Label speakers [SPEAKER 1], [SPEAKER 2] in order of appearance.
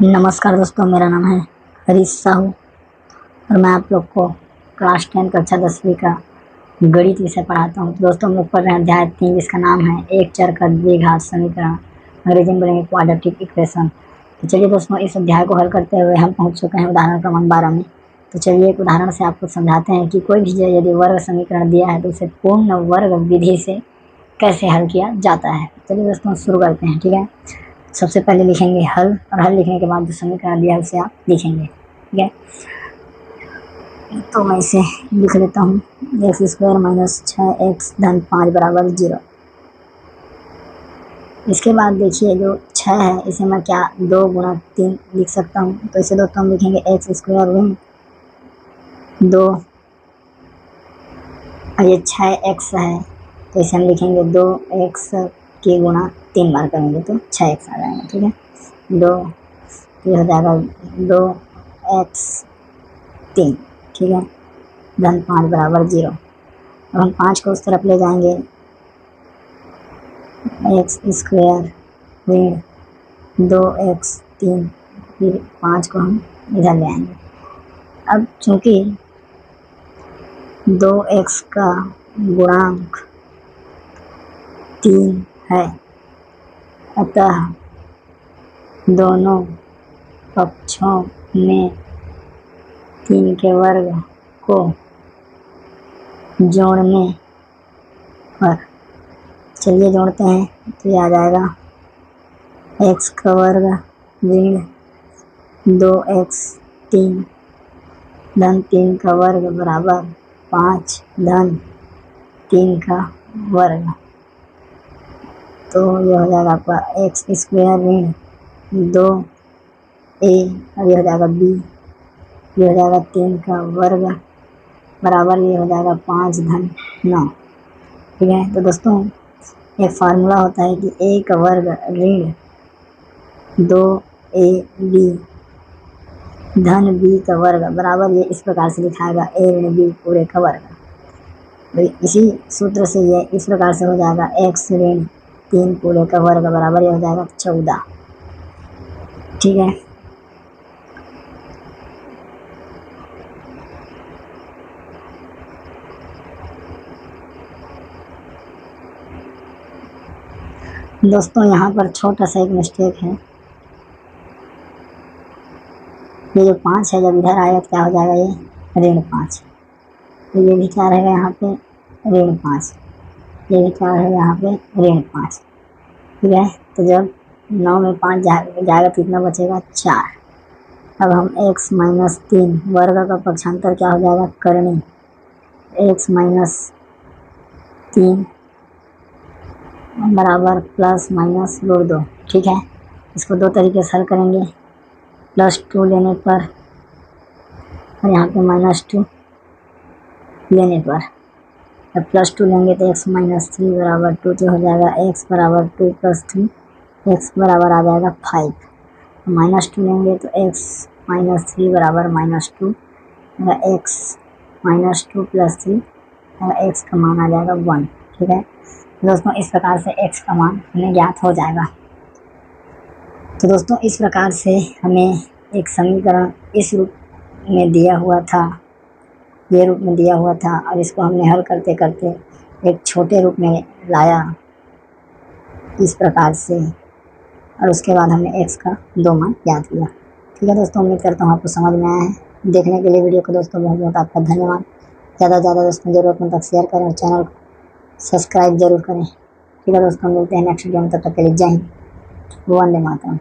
[SPEAKER 1] नमस्कार दोस्तों, मेरा नाम है हरीश साहू और मैं आप लोग को क्लास 10 कक्षा 10वीं का गणित विषय पढ़ाता हूँ। तो दोस्तों हम लोग पढ़ रहे हैं अध्याय 3, जिसका नाम है एक चर का द्विघात समीकरण, अंग्रेजी में बोलेंगे क्वाड्रेटिक इक्वेशन। तो चलिए दोस्तों, इस अध्याय को हल करते हुए हम पहुँच चुके हैं उदाहरण क्रमांक 12 में। तो चलिए एक उदाहरण से आपको समझाते हैं कि कोई भी यदि वर्ग समीकरण दिया है तो उसे पूर्ण वर्ग विधि से कैसे हल किया जाता है। चलिए दोस्तों शुरू करते हैं। ठीक है, सबसे पहले लिखेंगे हल, और हल लिखने के बाद जो समीकरण दिया है उसे आप लिखेंगे। ठीक है, तो मैं इसे लिख लेता हूँ, एक्स स्क्वायर माइनस 6x धन 5 बराबर 0। इसके बाद देखिए जो 6 है इसे मैं क्या 2 गुणा 3 लिख सकता हूँ। तो इसे दोस्तों हम लिखेंगे एक्स स्क्वायर ऋण 2, और ये 6x है तो इसे हम लिखेंगे 2x के गुणा 3 बार करेंगे तो 6x आ जाएगा। ठीक है, 2 ये हो जाएगा 2x 3। ठीक है, धन 5 बराबर 0। अब हम 5 को उस तरफ ले जाएंगे, एक्स स्क्वायर ऋण 2x 3, फिर 5 को हम इधर ले आएंगे। अब चूंकि 2x का गुणांक 3 है, अतः दोनों पक्षों में 3 के वर्ग को जोड़ने पर, चलिए जोड़ते हैं तो ये आ जाएगा x का वर्ग ऋण 2x 3 धन 3 का वर्ग बराबर 5 धन 3 का वर्ग। तो ये हो जाएगा आपका एक्स स्क्वायर ऋण 2a, और ये हो जाएगा b, ये हो जाएगा 3 का वर्ग बराबर ये हो जाएगा 5 धन 9। ठीक है, तो दोस्तों एक फार्मूला होता है कि a का वर्ग ऋण 2ab धन b का वर्ग बराबर, ये इस प्रकार से लिखाएगा a ऋण b पूरे का वर्ग। तो इसी सूत्र से ये इस प्रकार से हो जाएगा x ऋण 3 पूरे का वर्ग बराबर ये हो जाएगा 14। ठीक है, दोस्तों यहाँ पर छोटा सा एक मिस्टेक है। ये जो 5 है जब इधर आएगा क्या हो जाएगा, ये ऋण 5, तो ये भी क्या रहेगा यहाँ पे ऋण 5, ये भी क्या रहेगा यहाँ पे ऋण 5। ठीक है, तो जब 9 में 5 जाएगा तो कितना बचेगा 4। अब हम x माइनस 3 वर्ग का पक्षांतर क्या हो जाएगा करनी, x माइनस 3 बराबर प्लस माइनस रूट 2। ठीक है, इसको दो तरीके से हल करेंगे, +2 लेने पर और यहाँ पे -2 लेने पर। जब +2 लेंगे तो x माइनस 3 बराबर 2, तो हो जाएगा x बराबर 2 + 3, x बराबर आ जाएगा 5। -2 लेंगे तो x माइनस 3 बराबर -2, x -2 + 3, x का मान आ जाएगा 1। ठीक है, दोस्तों इस प्रकार से x का मान हमें ज्ञात हो जाएगा। तो दोस्तों इस प्रकार से हमें एक समीकरण इस रूप में दिया हुआ था, ये रूप में दिया हुआ था, और इसको हमने हल करते करते एक छोटे रूप में लाया इस प्रकार से, और उसके बाद हमने x का 2 मान ज्ञात किया। ठीक है दोस्तों, उम्मीद करता हूँ आपको समझ में आया है। देखने के लिए वीडियो को दोस्तों बहुत बहुत आपका धन्यवाद। ज़्यादा से ज़्यादा दोस्तों ज़रूरतमंद तक शेयर करें और चैनल को सब्सक्राइब जरूर करें। ठीक है दोस्तों, मिलते हैं नेक्स्ट वीडियो में, तब तक के लिए जय हिंद, वंदे मातरम।